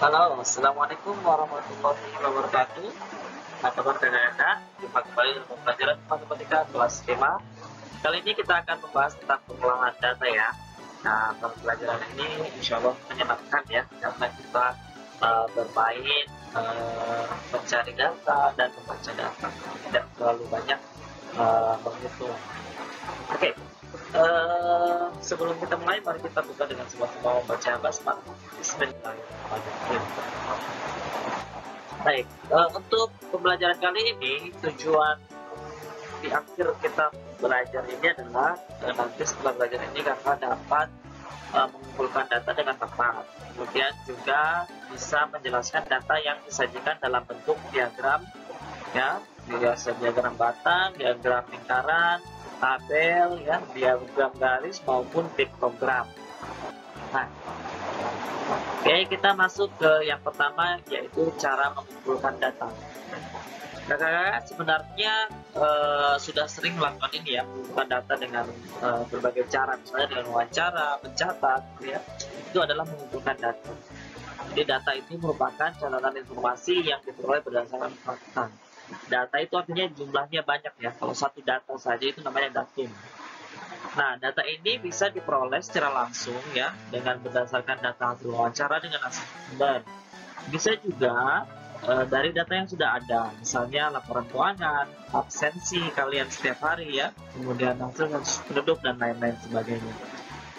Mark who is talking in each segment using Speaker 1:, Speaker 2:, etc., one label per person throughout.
Speaker 1: Halo, assalamualaikum warahmatullahi wabarakatuh. Apa kabar kakak-kakak? Jumpa kembali dalam pelajaran matematika kelas 5. Kali ini kita akan membahas tentang pengolahan data ya. Nah, dalam pelajaran ini insya Allah menyenangkan ya, karena kita bermain mencari data dan membaca data. Tidak terlalu banyak menghitung. Oke. Sebelum kita mulai, mari kita buka dengan sebuah kemauan baca basmalah. Bismillahirrahmanirrahim. Baik, untuk pembelajaran kali ini tujuan di akhir kita belajar ini adalah nanti setelah belajar ini kakak dapat mengumpulkan data dengan tepat. Kemudian juga bisa menjelaskan data yang disajikan dalam bentuk diagram, ya, biasa diagram batang, diagram lingkaran, tabel, ya, diagram garis maupun piktogram. Nah, oke, kita masuk ke yang pertama, yaitu cara mengumpulkan data. Kakak-kakak sebenarnya sudah sering melakukan ini ya, mengumpulkan data dengan berbagai cara, misalnya dengan wawancara, mencatat, ya, itu adalah mengumpulkan data. Jadi data itu merupakan catatan informasi yang diperoleh berdasarkan fakta. Data itu artinya jumlahnya banyak ya. Kalau satu data saja itu namanya datum. Nah, data ini bisa diperoleh secara langsung ya, dengan berdasarkan data hasil wawancara dengan asesmen. Bisa juga dari data yang sudah ada, misalnya laporan keuangan, absensi kalian setiap hari ya, kemudian hasil penduduk dan lain-lain sebagainya.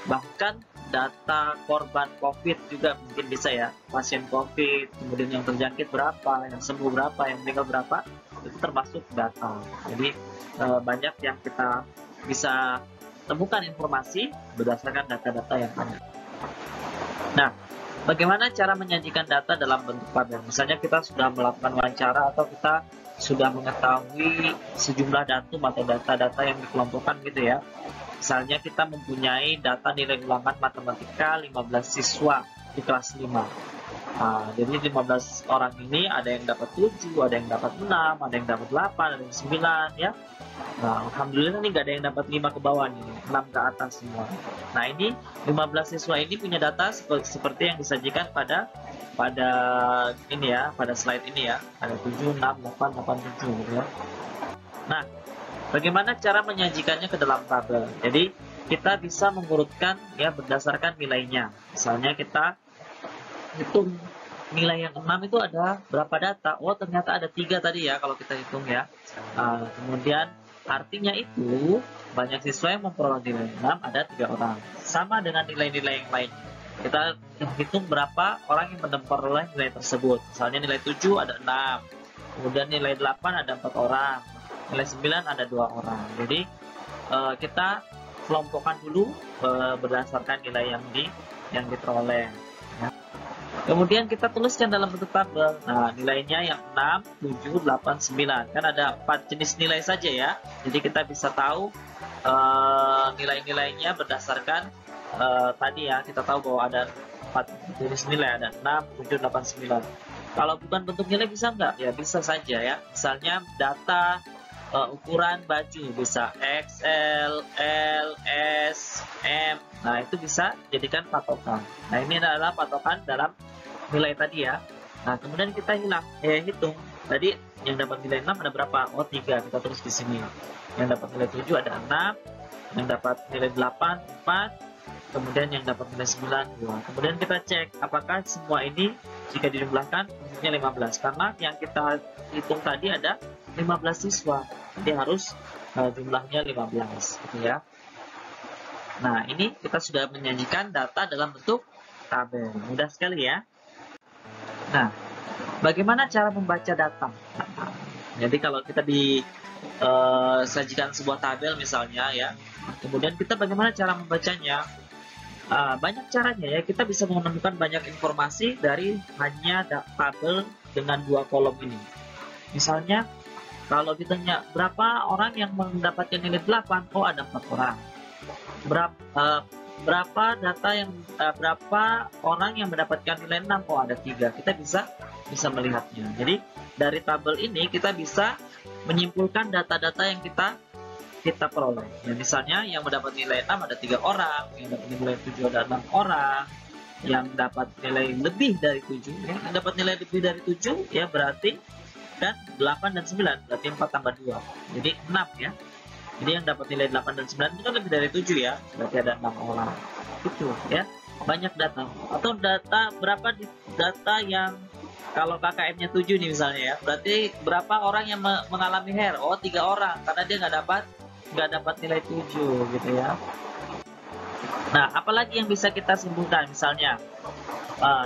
Speaker 1: Bahkan data korban COVID juga mungkin bisa ya, pasien COVID, kemudian yang terjangkit berapa, yang sembuh berapa, yang meninggal berapa, itu termasuk data. Jadi banyak yang kita bisa temukan informasi berdasarkan data-data yang ada. Nah, bagaimana cara menyajikan data dalam bentuk tabel? Misalnya kita sudah melakukan wawancara atau kita sudah mengetahui sejumlah datum atau data-data yang dikelompokkan gitu ya. Misalnya kita mempunyai data nilai ulangan matematika 15 siswa di kelas 5. Nah, jadi 15 orang ini ada yang dapat 7, ada yang dapat 6, ada yang dapat 8, ada yang 9 ya. Nah, alhamdulillah ini nggak ada yang dapat 5 ke bawah nih, 6 ke atas semua. Nah, ini 15 siswa ini punya data seperti yang disajikan pada ini ya, pada slide ini ya. Ada 7, 6, 8, 8, 7 ya. Nah, bagaimana cara menyajikannya ke dalam tabel? Jadi kita bisa mengurutkan ya berdasarkan nilainya. Misalnya kita hitung nilai yang 6 itu ada berapa data. Oh, ternyata ada 3 tadi ya kalau kita hitung ya. Kemudian artinya itu banyak siswa yang memperoleh nilai 6, ada 3 orang. Sama dengan nilai-nilai yang lain. Kita hitung berapa orang yang memperoleh nilai tersebut. Misalnya nilai 7 ada 6. Kemudian nilai 8 ada 4 orang. Nilai 9 ada 2 orang. Jadi kita kelompokkan dulu berdasarkan nilai yang diperoleh ya. Kemudian kita tuliskan dalam bentuk tabel. Nah, nilainya yang 6, 7, 8, 9. Kan ada 4 jenis nilai saja ya. Jadi kita bisa tahu nilai-nilainya berdasarkan tadi ya. Kita tahu bahwa ada 4 jenis nilai, ada 6, 7, 8, 9. Kalau bukan bentuk nilai bisa nggak? Ya bisa saja ya. Misalnya data ukuran baju bisa XL, L, S, M. Nah, itu bisa jadikan patokan. Nah, ini adalah patokan dalam nilai tadi ya. Nah, kemudian kita hitung. Tadi yang dapat nilai 6 ada berapa? Oh, 3. Kita tulis di sini. Yang dapat nilai 7 ada 6. Yang dapat nilai 8, 4. Kemudian yang dapat nilai 9, 2. Kemudian kita cek apakah semua ini jika dijumlahkan bentuknya 15. Karena yang kita hitung tadi ada 15 siswa. Jadi harus jumlahnya 15 gitu ya. Nah, ini kita sudah menyajikan data dalam bentuk tabel. Mudah sekali ya. Nah, bagaimana cara membaca data? Jadi kalau kita disajikan sebuah tabel misalnya ya, kemudian kita bagaimana cara membacanya? Banyak caranya ya. Kita bisa menemukan banyak informasi dari hanya tabel dengan 2 kolom ini. Misalnya kalau ditanya berapa orang yang mendapatkan nilai 8, oh ada 4 orang. Berapa orang yang mendapatkan nilai 6, oh ada 3. Kita bisa melihatnya. Jadi dari tabel ini kita bisa menyimpulkan data-data yang kita peroleh. Ya, misalnya yang mendapat nilai 6 ada 3 orang, yang mendapat nilai 7 ada 6 orang, yang dapat nilai lebih dari 7 ya. Yang dapat nilai lebih dari 7 ya berarti, dan 8 dan 9 berarti 4 tambah 2 jadi 6 ya. Jadi yang dapat nilai 8 dan 9 itu kan lebih dari 7 ya, berarti ada 6 orang. Itu ya, banyak data. Atau data berapa data yang kalau KKM-nya 7 nih misalnya ya, berarti berapa orang yang mengalami hair? Oh, 3 orang karena dia nggak dapat nilai 7 gitu ya. Nah, apalagi yang bisa kita simpulkan? Misalnya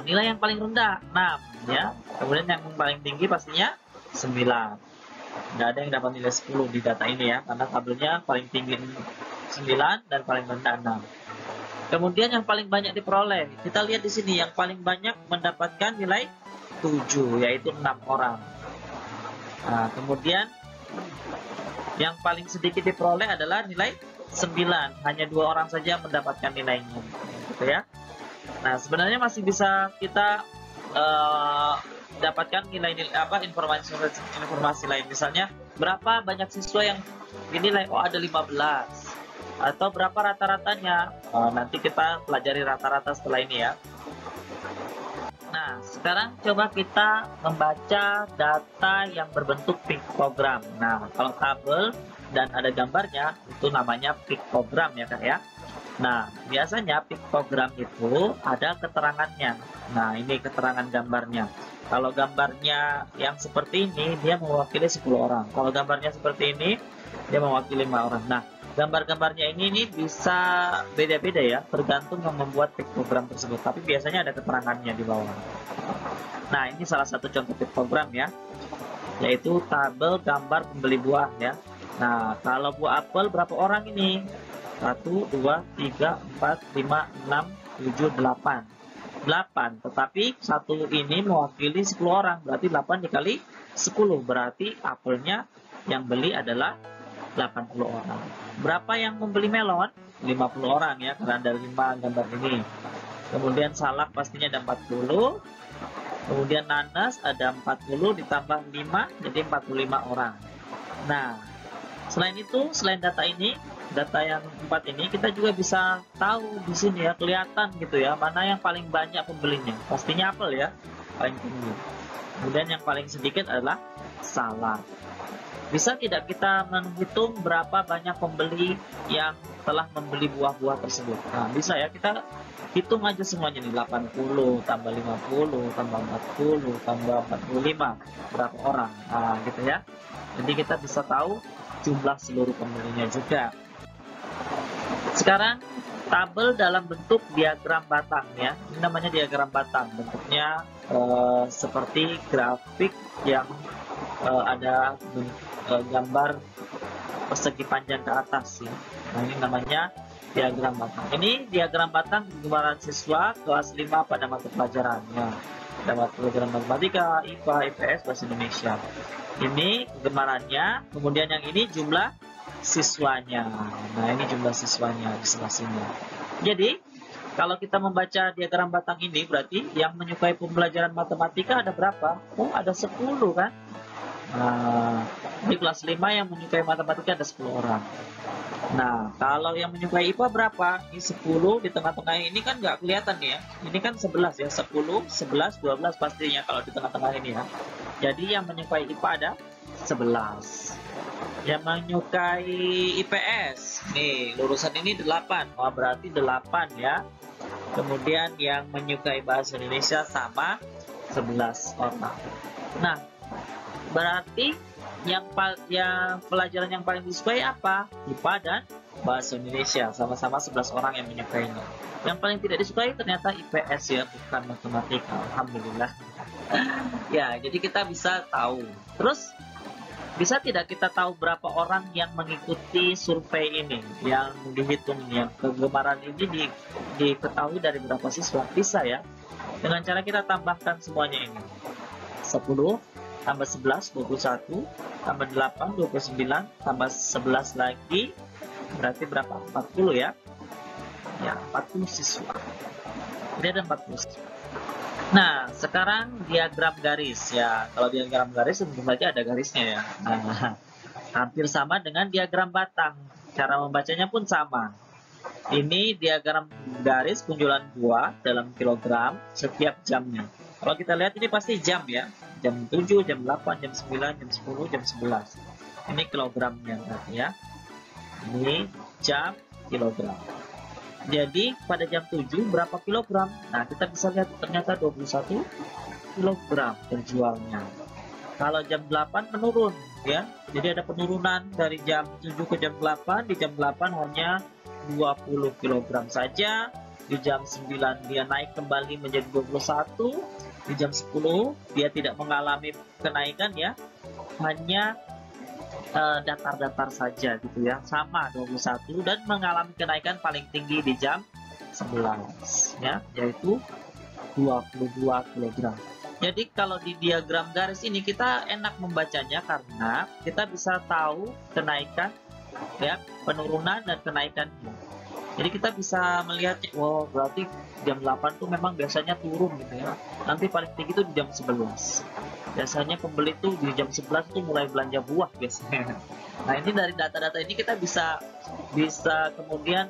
Speaker 1: nilai yang paling rendah 6 ya, kemudian yang paling tinggi pastinya 9. Nggak ada yang dapat nilai 10 di data ini ya, karena tabelnya paling tinggi 9 dan paling rendah 6. Kemudian yang paling banyak diperoleh, kita lihat di sini yang paling banyak mendapatkan nilai 7 yaitu 6 orang. Nah, kemudian yang paling sedikit diperoleh adalah nilai 9, hanya 2 orang saja mendapatkan nilainya gitu ya. Nah, sebenarnya masih bisa kita dapatkan nilai-nilai informasi lain, misalnya berapa banyak siswa yang dinilai, oh ada 15, atau berapa rata-ratanya. Nanti kita pelajari rata-rata setelah ini ya. Nah, sekarang coba kita membaca data yang berbentuk piktogram. Nah, kalau tabel dan ada gambarnya itu namanya piktogram ya Kak ya. Nah, biasanya piktogram itu ada keterangannya. Nah, ini keterangan gambarnya. Kalau gambarnya yang seperti ini, dia mewakili 10 orang. Kalau gambarnya seperti ini, dia mewakili 5 orang. Nah, gambar-gambarnya ini bisa beda-beda ya, tergantung yang membuat piktogram tersebut. Tapi biasanya ada keterangannya di bawah. Nah, ini salah satu contoh piktogram ya, yaitu tabel gambar pembeli buah ya. Nah, kalau buah apel berapa orang ini? 1, 2, 3, 4, 5, 6, 7, 8. 8, tetapi satu ini mewakili 10 orang, berarti 8 dikali 10, berarti apelnya yang beli adalah 80 orang. Berapa yang membeli melon? 50 orang ya, karena ada 5 gambar ini. Kemudian salak pastinya ada 40. Kemudian nanas ada 40 ditambah 5 jadi 45 orang. Nah, selain itu, selain data ini, data yang 4 ini, kita juga bisa tahu di sini ya, kelihatan gitu ya, mana yang paling banyak pembelinya. Pastinya apel ya, paling tinggi. Kemudian yang paling sedikit adalah salak. Bisa tidak kita menghitung berapa banyak pembeli yang telah membeli buah-buah tersebut? Nah, bisa ya, kita hitung aja semuanya nih, 80 tambah 50 tambah 40 tambah 45, berapa orang. Nah, gitu ya. Jadi kita bisa tahu jumlah seluruh pembelinya juga. Sekarang tabel dalam bentuk diagram batang ya. Ini namanya diagram batang. Bentuknya seperti grafik yang ada gambar persegi panjang ke atas ya. Nah, ini namanya diagram batang. Ini diagram batang gambaran siswa kelas 5 pada mata pelajaran ya. Pada mata pelajaran matematika, IPA, IPS, bahasa Indonesia. Ini gambarannya, kemudian yang ini jumlah siswanya. Nah, ini jumlah siswanya di sebelah sini. Jadi, kalau kita membaca diagram batang ini, berarti yang menyukai pembelajaran matematika ada berapa? Oh, ada 10 kan? Nah, di kelas 5 yang menyukai matematika ada 10 orang. Nah, kalau yang menyukai IPA berapa? Ini 10, di tengah-tengah ini kan nggak kelihatan ya. Ini kan 11 ya, 10, 11, 12 pastinya kalau di tengah-tengah ini ya. Jadi yang menyukai IPA ada 11. Yang menyukai IPS, nih lulusan ini 8, oh berarti 8 ya. Kemudian yang menyukai bahasa Indonesia sama 11 orang. Nah, berarti yang pelajaran yang paling disukai apa? IPA dan bahasa Indonesia, sama-sama 11 orang yang menyukainya. Yang paling tidak disukai ternyata IPS ya, bukan matematika. Alhamdulillah. Ya, jadi kita bisa tahu. Terus bisa tidak kita tahu berapa orang yang mengikuti survei ini, yang dihitung, yang kegemaran ini diketahui dari berapa siswa? Bisa ya, dengan cara kita tambahkan semuanya ini. 10 tambah 11, 21, tambah 8, 29, tambah 11 lagi, berarti berapa? 40 ya. Ya, 40 siswa. Ini ada 40 siswa. Nah, sekarang diagram garis ya. Kalau diagram garis tentu saja ada garisnya ya. Nah, hampir sama dengan diagram batang. Cara membacanya pun sama. Ini diagram garis penjualan buah dalam kilogram setiap jamnya. Kalau kita lihat ini pasti jam ya. Jam 7, jam 8, jam 9, jam 10, jam 11. Ini kilogramnya ya. Ini jam kilogram. Jadi pada jam 7 berapa kilogram? Nah, kita bisa lihat ternyata 21 kilogram terjualnya. Kalau jam 8 menurun ya. Jadi ada penurunan dari jam 7 ke jam 8. Di jam 8 hanya 20 kilogram saja. Di jam 9 dia naik kembali menjadi 21. Di jam 10 dia tidak mengalami kenaikan ya. Hanya datar-datar saja gitu ya, sama 21, dan mengalami kenaikan paling tinggi di jam 11 ya, yaitu 22 kg. Jadi kalau di diagram garis ini kita enak membacanya karena kita bisa tahu kenaikan ya, penurunan dan kenaikannya. Jadi kita bisa melihat, oh berarti jam 8 tuh memang biasanya turun gitu ya. Nanti paling tinggi itu di jam 11. Biasanya pembeli tuh di jam 11 tuh mulai belanja buah biasanya. Nah, ini dari data-data ini kita bisa kemudian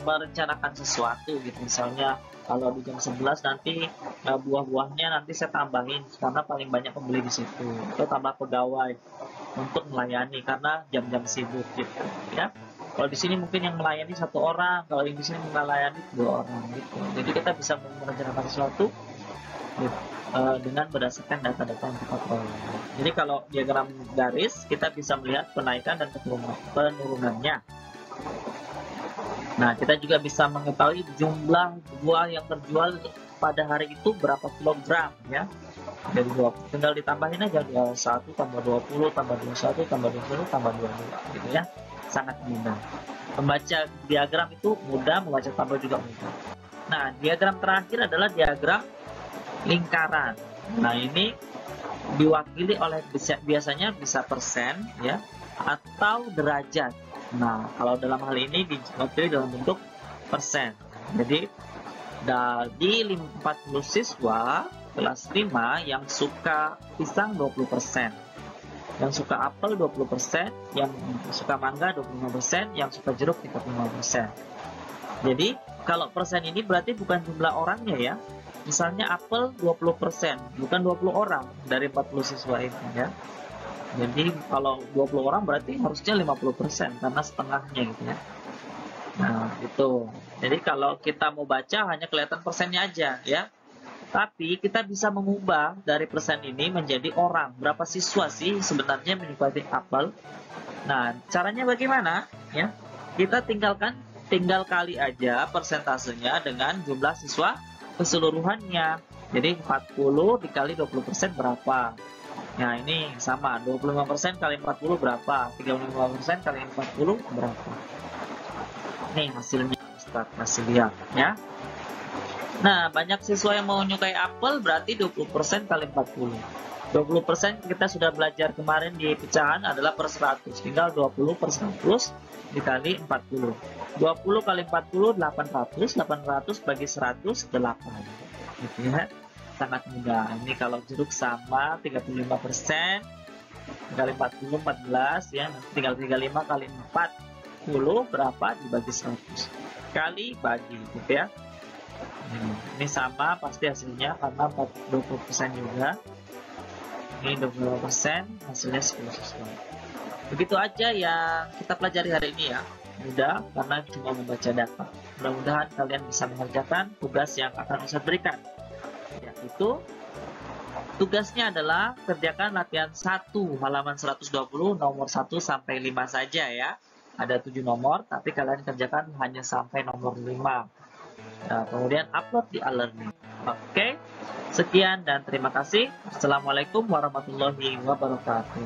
Speaker 1: merencanakan sesuatu gitu. Misalnya kalau di jam 11 nanti buah-buahnya nanti saya tambahin karena paling banyak pembeli di situ. Atau tambah pegawai untuk melayani karena jam-jam sibuk gitu ya. Kalau di sini mungkin yang melayani 1 orang, kalau yang di sini melayani 2 orang gitu. Jadi kita bisa merencanakan sesuatu gitu, dengan berdasarkan data-data yang kita peroleh. Jadi kalau diagram garis kita bisa melihat kenaikan dan penurunannya. Nah, kita juga bisa mengetahui jumlah buah yang terjual pada hari itu berapa kilogram ya. Dari 20, tinggal ditambahin aja 21 tambah 20 tambah 21 tambah 20 tambah 22 gitu ya. Sangat mudah. Membaca diagram itu mudah, membaca tabel juga mudah. Nah, diagram terakhir adalah diagram lingkaran. Nah, ini diwakili oleh biasanya bisa persen ya atau derajat. Nah, kalau dalam hal ini diwakili dalam bentuk persen. Jadi dari 40 siswa kelas 5 yang suka pisang 20%, yang suka apel 20%, yang suka mangga 25%, yang suka jeruk 35%. Jadi kalau persen ini berarti bukan jumlah orangnya ya. Misalnya apel 20%, bukan 20 orang dari 40 siswa itu ya. Jadi kalau 20 orang berarti harusnya 50% karena setengahnya gitu ya. Nah, itu. Jadi kalau kita mau baca hanya kelihatan persennya aja ya. Tapi kita bisa mengubah dari persen ini menjadi orang. Berapa siswa sih sebenarnya menyukai apel? Nah, caranya bagaimana? Ya, kita tinggal kali aja persentasenya dengan jumlah siswa keseluruhannya. Jadi 40 dikali 20% berapa? Nah, ini sama. 25% kali 40 berapa? 35% kali 40 berapa? Nih hasilnya Ustaz kasih lihat ya. Nah, banyak siswa yang mau menyukai apel berarti 20% kali 40. 20% kita sudah belajar kemarin di pecahan adalah per 100. Tinggal 20 per 100 dikali 40. 20 kali 40, 800. 800 bagi 100, 8. Gitu ya. Sangat mudah. Ini kalau jeruk sama 35%. Kali 40, 14. Ya. Tinggal 35 kali 40 berapa dibagi 100. Kali bagi. Gitu ya. Ini sama pasti hasilnya karena 20% juga. Ini 25%, hasilnya 10 siswa. Begitu aja yang kita pelajari hari ini ya. Mudah karena cuma membaca data. Mudah-mudahan kalian bisa mengerjakan tugas yang akan Ustaz berikan. Yaitu tugasnya adalah kerjakan latihan 1 halaman 120 nomor 1 sampai 5 saja ya. Ada 7 nomor tapi kalian kerjakan hanya sampai nomor 5. Nah, kemudian upload di e-learning. Oke, sekian dan terima kasih. Assalamualaikum warahmatullahi wabarakatuh.